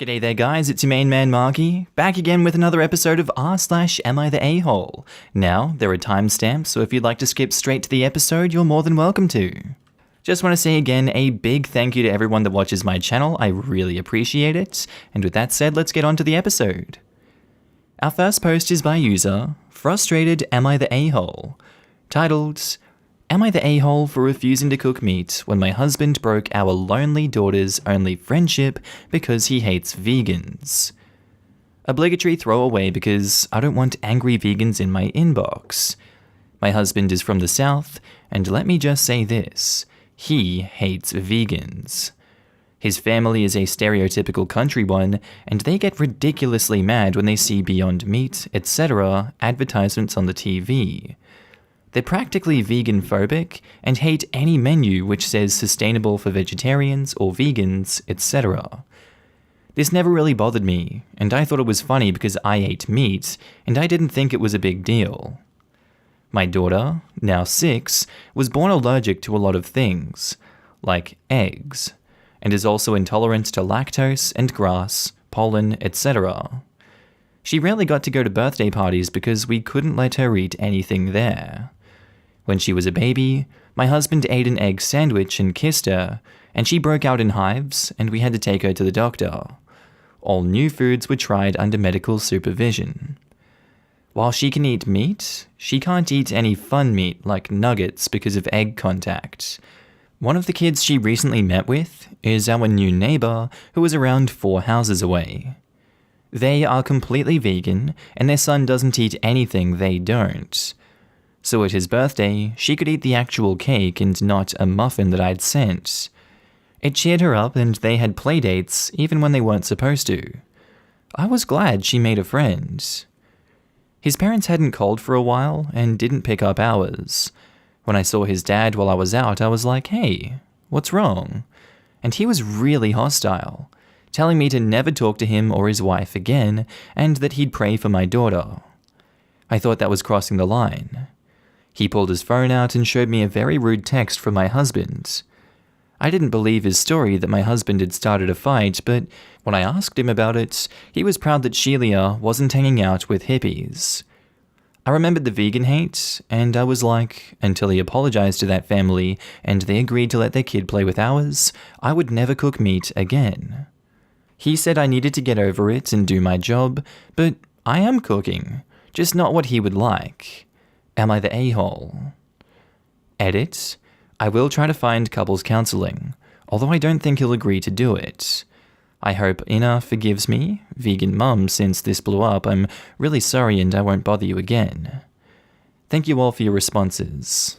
G'day there guys, it's your main man Markee, back again with another episode of r/Am I the A-hole? Now, there are timestamps, so if you'd like to skip straight to the episode, you're more than welcome to. Just want to say again a big thank you to everyone that watches my channel, I really appreciate it, and with that said, let's get on to the episode. Our first post is by user, Frustrated Am I the A-hole? Titled, Am I the a-hole for refusing to cook meat when my husband broke our lonely daughter's only friendship because he hates vegans? Obligatory throwaway because I don't want angry vegans in my inbox. My husband is from the south, and let me just say this, he hates vegans. His family is a stereotypical country one, and they get ridiculously mad when they see Beyond Meat, etc. advertisements on the TV. They're practically vegan-phobic and hate any menu which says sustainable for vegetarians or vegans, etc. This never really bothered me, and I thought it was funny because I ate meat, and I didn't think it was a big deal. My daughter, now 6, was born allergic to a lot of things, like eggs, and is also intolerant to lactose and grass, pollen, etc. She rarely got to go to birthday parties because we couldn't let her eat anything there. When she was a baby, my husband ate an egg sandwich and kissed her, and she broke out in hives, and we had to take her to the doctor. All new foods were tried under medical supervision. While she can eat meat, she can't eat any fun meat like nuggets because of egg contact. One of the kids she recently met with is our new neighbor who is around 4 houses away. They are completely vegan, and their son doesn't eat anything they don't. So at his birthday, she could eat the actual cake and not a muffin that I'd sent. It cheered her up and they had playdates even when they weren't supposed to. I was glad she made a friend. His parents hadn't called for a while and didn't pick up ours. When I saw his dad while I was out, I was like, hey, what's wrong? And he was really hostile, telling me to never talk to him or his wife again and that he'd pray for my daughter. I thought that was crossing the line. He pulled his phone out and showed me a very rude text from my husband. I didn't believe his story that my husband had started a fight, but when I asked him about it, he was proud that Sheila wasn't hanging out with hippies. I remembered the vegan hate, and I was like, until he apologized to that family and they agreed to let their kid play with ours, I would never cook meat again. He said I needed to get over it and do my job, but I am cooking, just not what he would like. Am I the a-hole? Edit. I will try to find couples counseling, although I don't think he'll agree to do it. I hope Ina forgives me, vegan mum, since this blew up. I'm really sorry and I won't bother you again. Thank you all for your responses.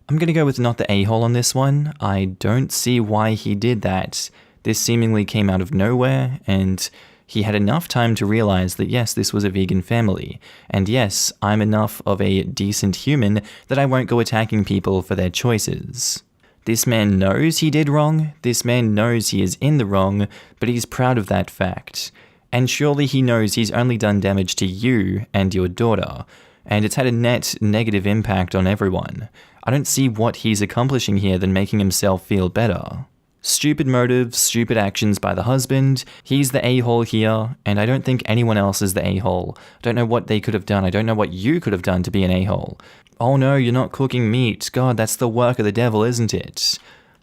I'm gonna go with not the a-hole on this one. I don't see why he did that. This seemingly came out of nowhere, and he had enough time to realize that yes, this was a vegan family, and yes, I'm enough of a decent human that I won't go attacking people for their choices. This man knows he did wrong, this man knows he is in the wrong, but he's proud of that fact. And surely he knows he's only done damage to you and your daughter, and it's had a net negative impact on everyone. I don't see what he's accomplishing here than making himself feel better. Stupid motives, stupid actions by the husband, he's the a-hole here, and I don't think anyone else is the a-hole. I don't know what they could have done, I don't know what you could have done to be an a-hole. Oh no, you're not cooking meat, God, that's the work of the devil, isn't it?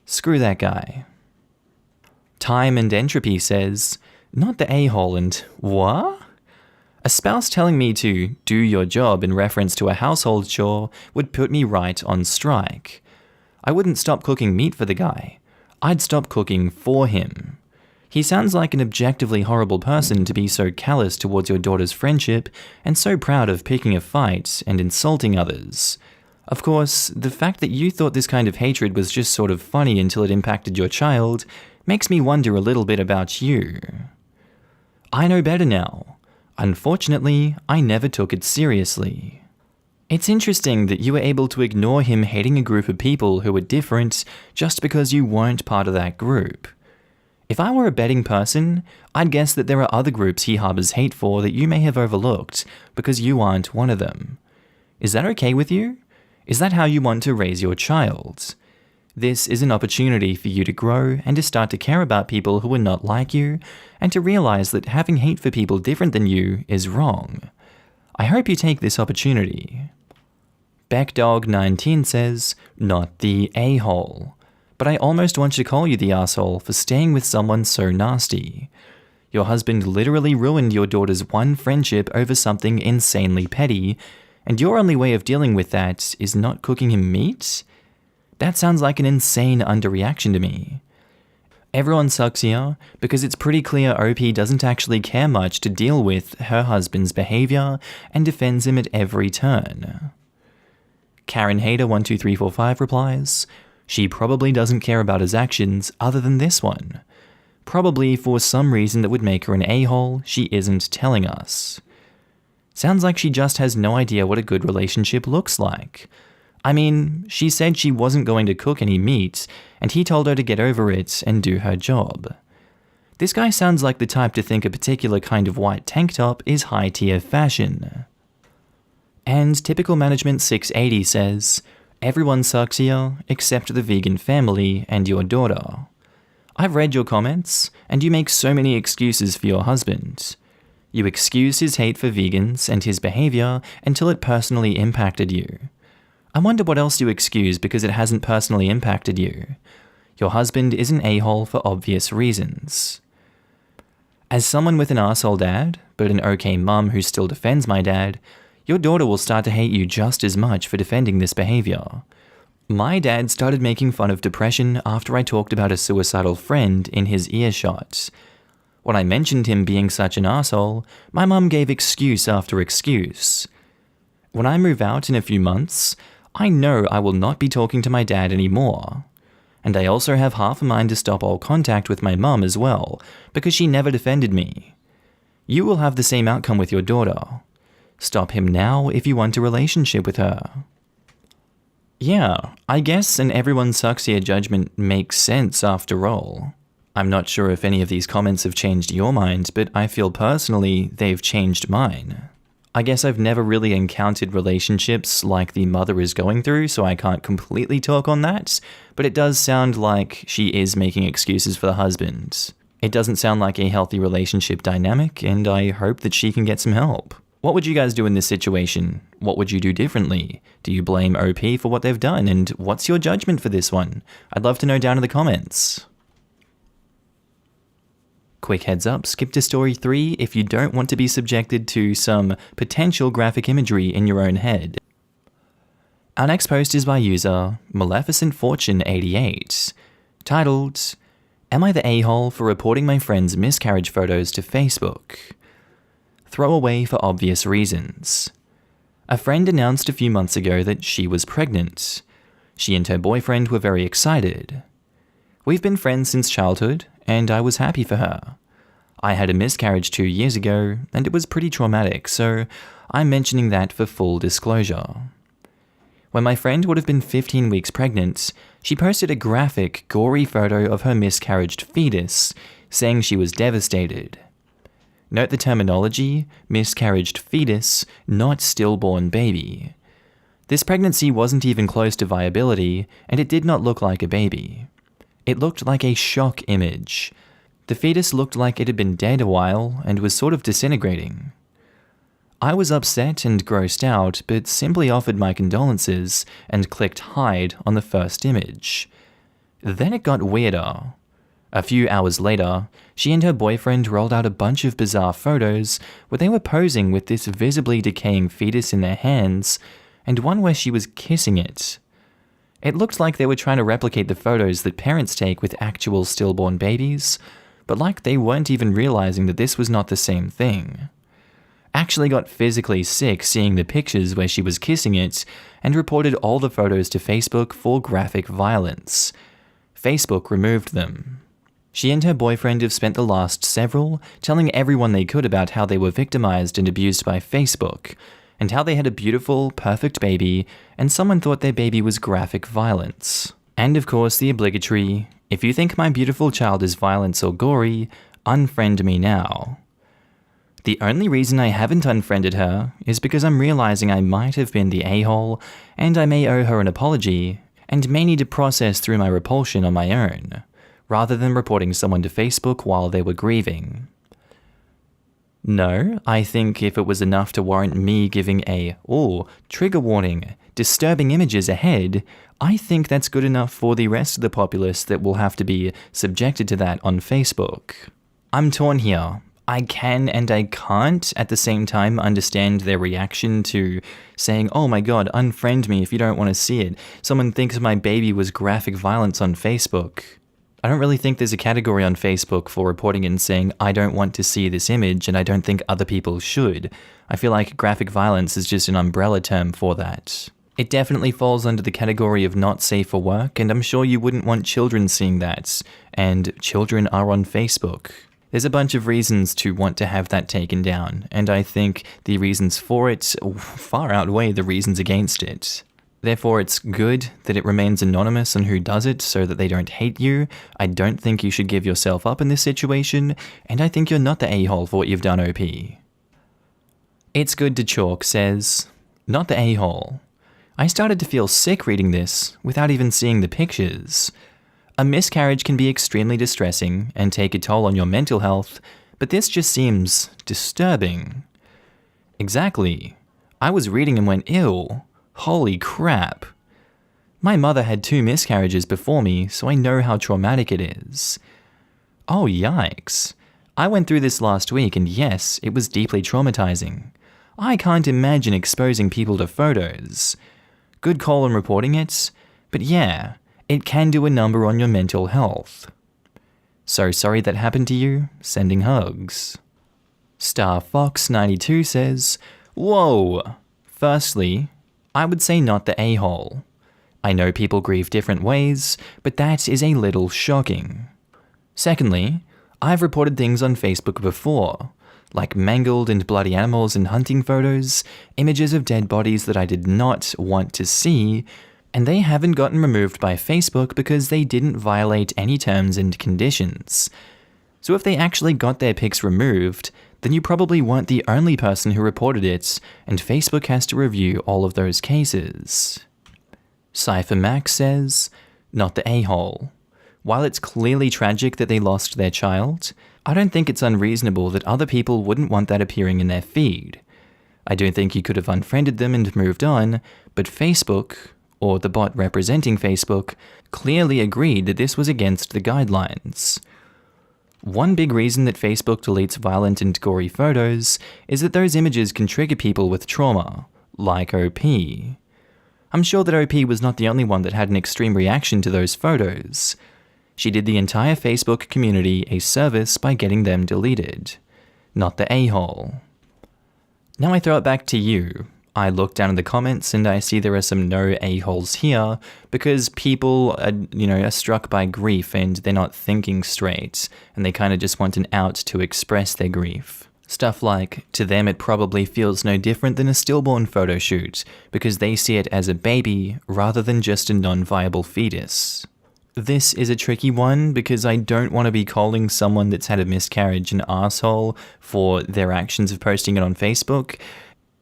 Screw that guy. Time and Entropy says, not the a-hole and what? A spouse telling me to do your job in reference to a household chore would put me right on strike. I wouldn't stop cooking meat for the guy. I'd stop cooking for him. He sounds like an objectively horrible person to be so callous towards your daughter's friendship and so proud of picking a fight and insulting others. Of course, the fact that you thought this kind of hatred was just sort of funny until it impacted your child makes me wonder a little bit about you. I know better now. Unfortunately, I never took it seriously. It's interesting that you were able to ignore him hating a group of people who were different just because you weren't part of that group. If I were a betting person, I'd guess that there are other groups he harbors hate for that you may have overlooked because you aren't one of them. Is that okay with you? Is that how you want to raise your child? This is an opportunity for you to grow and to start to care about people who are not like you, and to realize that having hate for people different than you is wrong. I hope you take this opportunity. Beckdog19 says, not the a-hole. But I almost want to call you the asshole for staying with someone so nasty. Your husband literally ruined your daughter's one friendship over something insanely petty, and your only way of dealing with that is not cooking him meat? That sounds like an insane underreaction to me. Everyone sucks here because it's pretty clear OP doesn't actually care much to deal with her husband's behavior and defends him at every turn. Karen Hater12345 replies, she probably doesn't care about his actions other than this one. Probably for some reason that would make her an a-hole she isn't telling us. Sounds like she just has no idea what a good relationship looks like. I mean, she said she wasn't going to cook any meat, and he told her to get over it and do her job. This guy sounds like the type to think a particular kind of white tank top is high-tier fashion. And Typical Management 680 says, everyone sucks here, except the vegan family and your daughter. I've read your comments, and you make so many excuses for your husband. You excuse his hate for vegans and his behavior until it personally impacted you. I wonder what else you excuse because it hasn't personally impacted you. Your husband is an a-hole for obvious reasons. As someone with an arsehole dad, but an okay mum who still defends my dad, your daughter will start to hate you just as much for defending this behavior. My dad started making fun of depression after I talked about a suicidal friend in his earshot. When I mentioned him being such an arsehole, my mum gave excuse after excuse. When I move out in a few months, I know I will not be talking to my dad anymore. And I also have half a mind to stop all contact with my mum as well, because she never defended me. You will have the same outcome with your daughter. Stop him now if you want a relationship with her. Yeah, I guess an everyone sucks here judgment makes sense after all. I'm not sure if any of these comments have changed your mind, but I feel personally they've changed mine. I guess I've never really encountered relationships like the mother is going through, so I can't completely talk on that, but it does sound like she is making excuses for the husband. It doesn't sound like a healthy relationship dynamic, and I hope that she can get some help. What would you guys do in this situation? What would you do differently? Do you blame OP for what they've done? And what's your judgment for this one? I'd love to know down in the comments. Quick heads up, skip to story 3 if you don't want to be subjected to some potential graphic imagery in your own head. Our next post is by user Maleficent Fortune 88, titled, Am I the a-hole for reporting my friend's miscarriage photos to Facebook? Throw away for obvious reasons. A friend announced a few months ago that she was pregnant. She and her boyfriend were very excited. We've been friends since childhood, and I was happy for her. I had a miscarriage 2 years ago, and it was pretty traumatic, so I'm mentioning that for full disclosure. When my friend would have been 15 weeks pregnant, she posted a graphic, gory photo of her miscarried fetus, saying she was devastated. Note the terminology, miscarried fetus, not stillborn baby. This pregnancy wasn't even close to viability, and it did not look like a baby. It looked like a shock image. The fetus looked like it had been dead a while and was sort of disintegrating. I was upset and grossed out, but simply offered my condolences and clicked hide on the first image. Then it got weirder. A few hours later, she and her boyfriend rolled out a bunch of bizarre photos where they were posing with this visibly decaying fetus in their hands, and one where she was kissing it. It looked like they were trying to replicate the photos that parents take with actual stillborn babies, but like they weren't even realizing that this was not the same thing. Actually got physically sick seeing the pictures where she was kissing it, and reported all the photos to Facebook for graphic violence. Facebook removed them. She and her boyfriend have spent the last several telling everyone they could about how they were victimized and abused by Facebook, and how they had a beautiful, perfect baby, and someone thought their baby was graphic violence. And of course the obligatory, if you think my beautiful child is violence or gory, unfriend me now. The only reason I haven't unfriended her is because I'm realizing I might have been the a-hole, and I may owe her an apology, and may need to process through my repulsion on my own, rather than reporting someone to Facebook while they were grieving. No, I think if it was enough to warrant me giving a, trigger warning, disturbing images ahead, I think that's good enough for the rest of the populace that will have to be subjected to that on Facebook. I'm torn here. I can and I can't at the same time understand their reaction to saying, oh my god, unfriend me if you don't want to see it. Someone thinks my baby was graphic violence on Facebook. I don't really think there's a category on Facebook for reporting and saying, I don't want to see this image and I don't think other people should. I feel like graphic violence is just an umbrella term for that. It definitely falls under the category of not safe for work, and I'm sure you wouldn't want children seeing that, and children are on Facebook. There's a bunch of reasons to want to have that taken down, and I think the reasons for it far outweigh the reasons against it. Therefore, it's good that it remains anonymous on who does it so that they don't hate you. I don't think you should give yourself up in this situation, and I think you're not the a-hole for what you've done, OP. It's Good to Chalk says, not the a-hole. I started to feel sick reading this without even seeing the pictures. A miscarriage can be extremely distressing and take a toll on your mental health, but this just seems disturbing. Exactly. I was reading and went, ew, holy crap. My mother had 2 miscarriages before me, so I know how traumatic it is. Oh, yikes. I went through this last week, and yes, it was deeply traumatizing. I can't imagine exposing people to photos. Good call on reporting it, but yeah, it can do a number on your mental health. So sorry that happened to you, sending hugs. Star Fox 92 says, whoa! Firstly, I would say not the a-hole. I know people grieve different ways, but that is a little shocking. Secondly, I've reported things on Facebook before, like mangled and bloody animals and hunting photos, images of dead bodies that I did not want to see, and they haven't gotten removed by Facebook because they didn't violate any terms and conditions. So if they actually got their pics removed, then you probably weren't the only person who reported it, and Facebook has to review all of those cases. Cypher Max says, not the a-hole. While it's clearly tragic that they lost their child, I don't think it's unreasonable that other people wouldn't want that appearing in their feed. I don't think you could have unfriended them and moved on, but Facebook, or the bot representing Facebook, clearly agreed that this was against the guidelines. One big reason that Facebook deletes violent and gory photos is that those images can trigger people with trauma, like OP. I'm sure that OP was not the only one that had an extreme reaction to those photos. She did the entire Facebook community a service by getting them deleted. Not the a-hole. Now I throw it back to you. I look down in the comments and I see there are some no a-holes here because people are struck by grief and they're not thinking straight and they kind of just want an out to express their grief. Stuff like, to them it probably feels no different than a stillborn photo shoot because they see it as a baby rather than just a non-viable fetus. This is a tricky one because I don't want to be calling someone that's had a miscarriage an asshole for their actions of posting it on Facebook.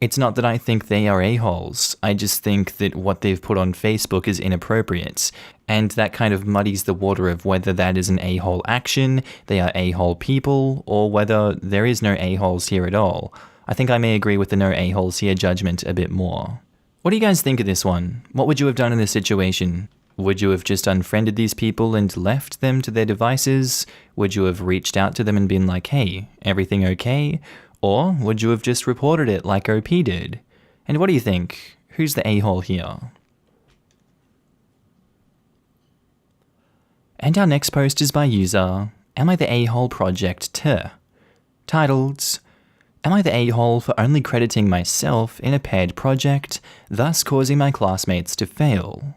It's not that I think they are a-holes, I just think that what they've put on Facebook is inappropriate, and that kind of muddies the water of whether that is an a-hole action, they are a-hole people, or whether there is no a-holes here at all. I think I may agree with the no a-holes here judgment a bit more. What do you guys think of this one? What would you have done in this situation? Would you have just unfriended these people and left them to their devices? Would you have reached out to them and been like, hey, everything okay? Or would you have just reported it like OP did? And what do you think? Who's the a-hole here? And our next post is by user, Am I the A-hole Project T? Titled, Am I the a-hole for only crediting myself in a paired project, thus causing my classmates to fail?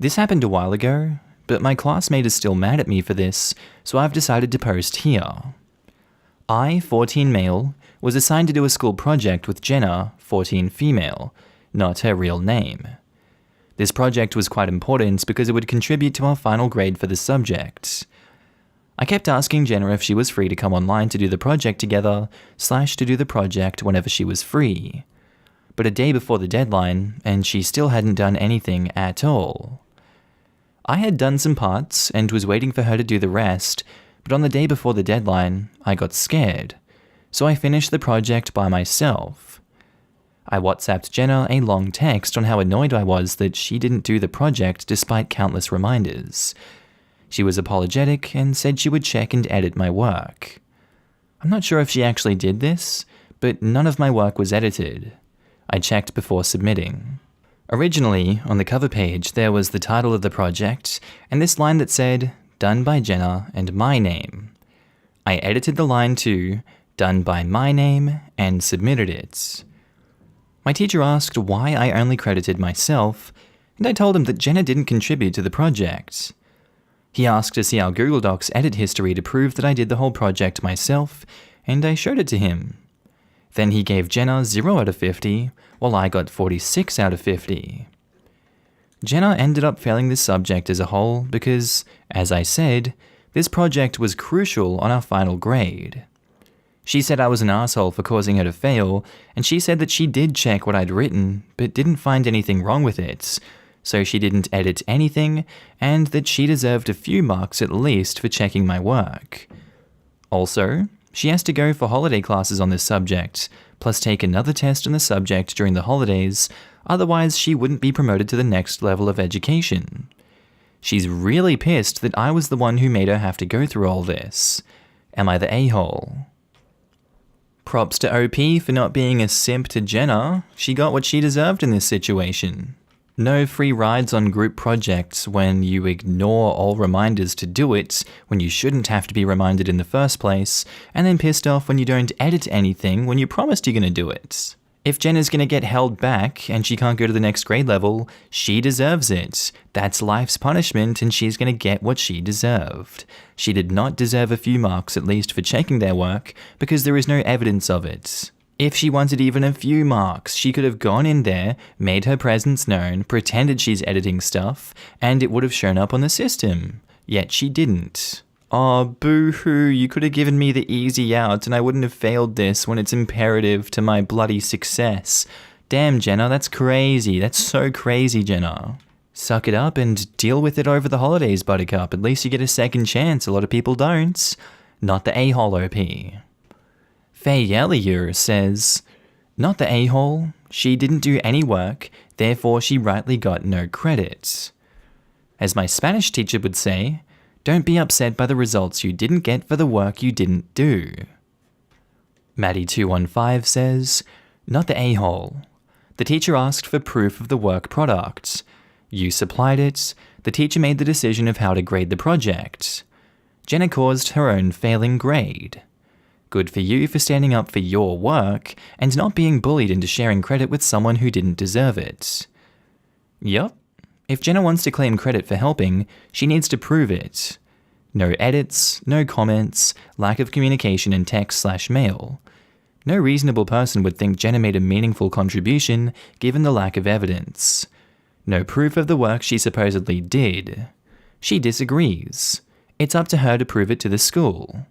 This happened a while ago, but my classmate is still mad at me for this, so I've decided to post here. I, 14 male, was assigned to do a school project with Jenna, 14 female, not her real name. This project was quite important because it would contribute to our final grade for the subject. I kept asking Jenna if she was free to come online to do the project together, / to do the project whenever she was free. but a day before the deadline, and she still hadn't done anything at all. I had done some parts and was waiting for her to do the rest, but on the day before the deadline, I got scared, so I finished the project by myself. I WhatsApped Jenna a long text on how annoyed I was that she didn't do the project despite countless reminders. She was apologetic and said she would check and edit my work. I'm not sure if she actually did this, but none of my work was edited. I checked before submitting. Originally, on the cover page, there was the title of the project and this line that said, "Done by Jenna and my name." I edited the line to, "Done by my name," and submitted it. My teacher asked why I only credited myself, and I told him that Jenna didn't contribute to the project. He asked to see our Google Docs edit history to prove that I did the whole project myself, and I showed it to him. Then he gave Jenna 0 out of 50, while I got 46 out of 50. Jenna ended up failing this subject as a whole because, as I said, this project was crucial on our final grade. She said I was an asshole for causing her to fail, and she said that she did check what I'd written, but didn't find anything wrong with it, so she didn't edit anything, and that she deserved a few marks at least for checking my work. Also, she has to go for holiday classes on this subject, plus take another test on the subject during the holidays, otherwise she wouldn't be promoted to the next level of education. She's really pissed that I was the one who made her have to go through all this. Am I the a-hole? Props to OP for not being a simp to Jenna. She got what she deserved in this situation. No free rides on group projects when you ignore all reminders to do it when you shouldn't have to be reminded in the first place, and then pissed off when you don't edit anything when you promised you're going to do it. If Jenna's going to get held back and she can't go to the next grade level, she deserves it. That's life's punishment and she's going to get what she deserved. She did not deserve a few marks at least for checking their work because there is no evidence of it. If she wanted even a few marks, she could have gone in there, made her presence known, pretended she's editing stuff, and it would have shown up on the system. Yet she didn't. Aw, boo-hoo, you could have given me the easy out and I wouldn't have failed this when it's imperative to my bloody success. Damn, Jenna, that's crazy. That's so crazy, Jenna. Suck it up and deal with it over the holidays, Buttercup. At least you get a second chance. A lot of people don't. Not the a-hole OP. Faye Ellier says, "Not the a-hole. She didn't do any work, therefore she rightly got no credit." As my Spanish teacher would say, don't be upset by the results you didn't get for the work you didn't do. Maddie215 says, "Not the a-hole. The teacher asked for proof of the work product. You supplied it. The teacher made the decision of how to grade the project. Jenna caused her own failing grade. Good for you for standing up for your work and not being bullied into sharing credit with someone who didn't deserve it." Yup. If Jenna wants to claim credit for helping, she needs to prove it. No edits, no comments, lack of communication in text/mail. No reasonable person would think Jenna made a meaningful contribution given the lack of evidence. No proof of the work she supposedly did. She disagrees. It's up to her to prove it to the school.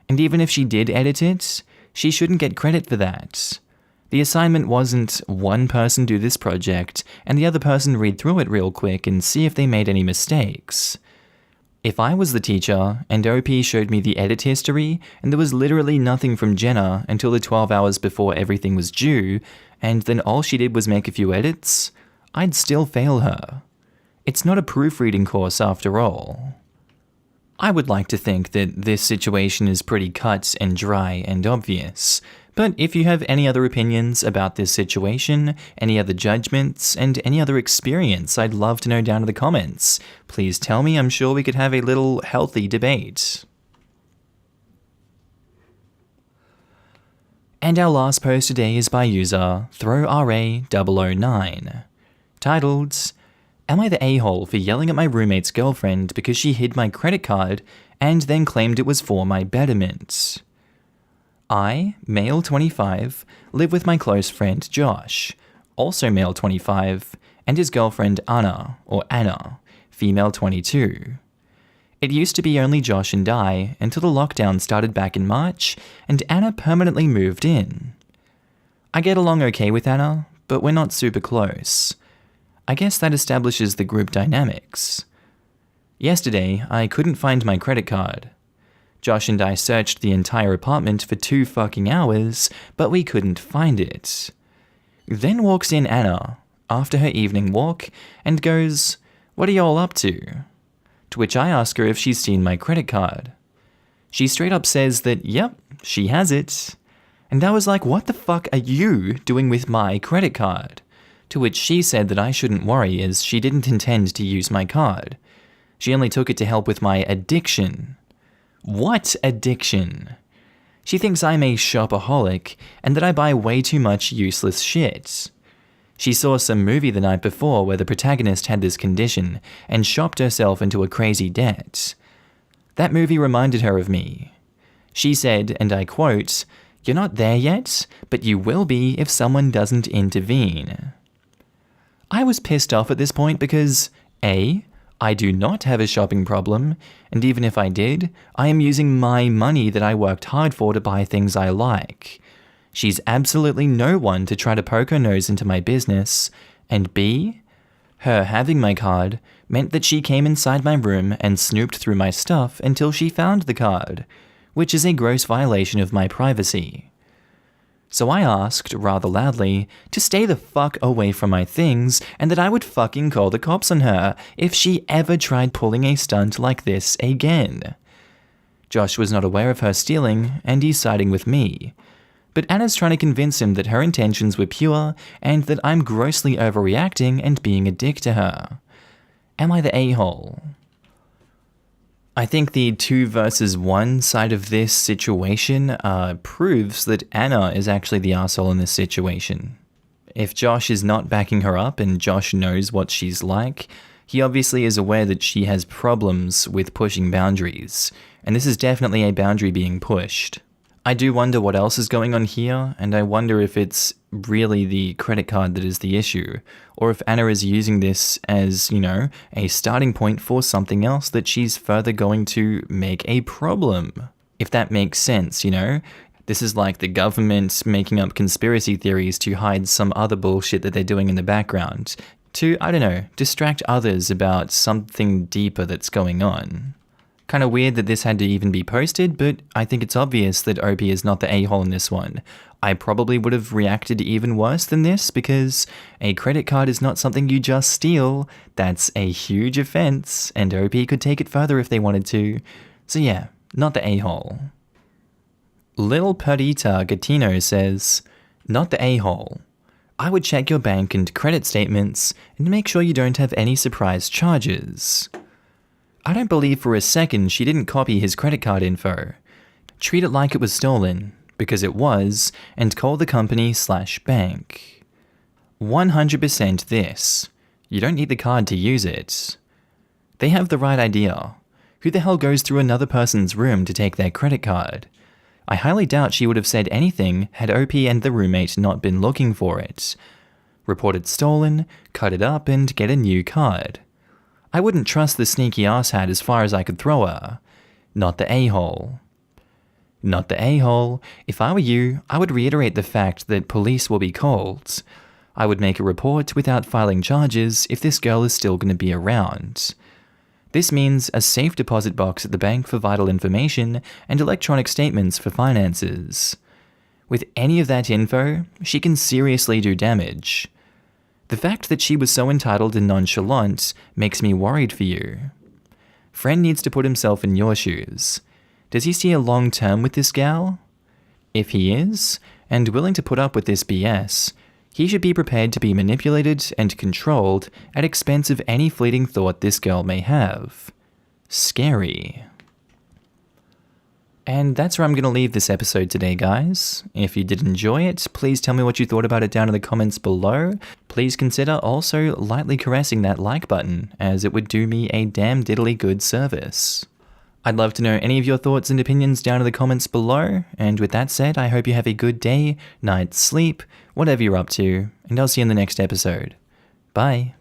And even if she did edit it, she shouldn't get credit for that. The assignment wasn't one person do this project and the other person read through it real quick and see if they made any mistakes. If I was the teacher and OP showed me the edit history and there was literally nothing from Jenna until the 12 hours before everything was due, and then all she did was make a few edits, I'd still fail her. It's not a proofreading course after all. I would like to think that this situation is pretty cut and dry and obvious, but if you have any other opinions about this situation, any other judgments, and any other experience, I'd love to know down in the comments. Please tell me, I'm sure we could have a little healthy debate. And our last post today is by user ThrowRA009, titled, "Am I the a-hole for yelling at my roommate's girlfriend because she hid my credit card and then claimed it was for my betterment? I, male 25, live with my close friend Josh, also male 25, and his girlfriend Anna, female 22. It used to be only Josh and I until the lockdown started back in March and Anna permanently moved in. I get along okay with Anna, but we're not super close. I guess that establishes the group dynamics. Yesterday, I couldn't find my credit card. Josh and I searched the entire apartment for 2 fucking hours, but we couldn't find it. Then walks in Anna, after her evening walk, and goes, "What are y'all up to?" To which I ask her if she's seen my credit card. She straight up says that, yep, she has it. And I was like, what the fuck are you doing with my credit card? To which she said that I shouldn't worry as she didn't intend to use my card. She only took it to help with my addiction. What addiction? She thinks I'm a shopaholic and that I buy way too much useless shit. She saw some movie the night before where the protagonist had this condition and shopped herself into a crazy debt. That movie reminded her of me. She said, and I quote, "You're not there yet, but you will be if someone doesn't intervene." I was pissed off at this point because A, I do not have a shopping problem, and even if I did, I am using my money that I worked hard for to buy things I like. She's absolutely no one to try to poke her nose into my business, and B, her having my card meant that she came inside my room and snooped through my stuff until she found the card, which is a gross violation of my privacy. So I asked, rather loudly, to stay the fuck away from my things and that I would fucking call the cops on her if she ever tried pulling a stunt like this again. Josh was not aware of her stealing and he's siding with me. But Anna's trying to convince him that her intentions were pure and that I'm grossly overreacting and being a dick to her. Am I the a-hole? I think the 2 versus 1 side of this situation proves that Anna is actually the arsehole in this situation. If Josh is not backing her up and Josh knows what she's like, he obviously is aware that she has problems with pushing boundaries, and this is definitely a boundary being pushed. I do wonder what else is going on here, and I wonder if it's really the credit card that is the issue, or if Anna is using this as, a starting point for something else that she's further going to make a problem. If that makes sense, This is like the government making up conspiracy theories to hide some other bullshit that they're doing in the background, to, distract others about something deeper that's going on. Kind of weird that this had to even be posted, but I think it's obvious that OP is not the a-hole in this one. I probably would have reacted even worse than this because a credit card is not something you just steal. That's a huge offense, and OP could take it further if they wanted to. So yeah, not the a-hole. Lil Perdita Gatino says, "Not the a-hole. I would check your bank and credit statements and make sure you don't have any surprise charges." I don't believe for a second she didn't copy his credit card info. Treat it like it was stolen, because it was, and call the company/bank. 100% this. You don't need the card to use it. They have the right idea. Who the hell goes through another person's room to take their credit card? I highly doubt she would have said anything had OP and the roommate not been looking for it. Report it stolen, cut it up, and get a new card. I wouldn't trust the sneaky asshat as far as I could throw her. Not the a-hole. Not the a-hole. If I were you, I would reiterate the fact that police will be called. I would make a report without filing charges if this girl is still going to be around. This means a safe deposit box at the bank for vital information and electronic statements for finances. With any of that info, she can seriously do damage. The fact that she was so entitled and nonchalant makes me worried for you. Friend needs to put himself in your shoes. Does he see a long term with this gal? If he is, and willing to put up with this BS, he should be prepared to be manipulated and controlled at expense of any fleeting thought this girl may have. Scary. And that's where I'm going to leave this episode today, guys. If you did enjoy it, please tell me what you thought about it down in the comments below. Please consider also lightly caressing that like button, as it would do me a damn diddly good service. I'd love to know any of your thoughts and opinions down in the comments below, and with that said, I hope you have a good day, night, sleep, whatever you're up to, and I'll see you in the next episode. Bye.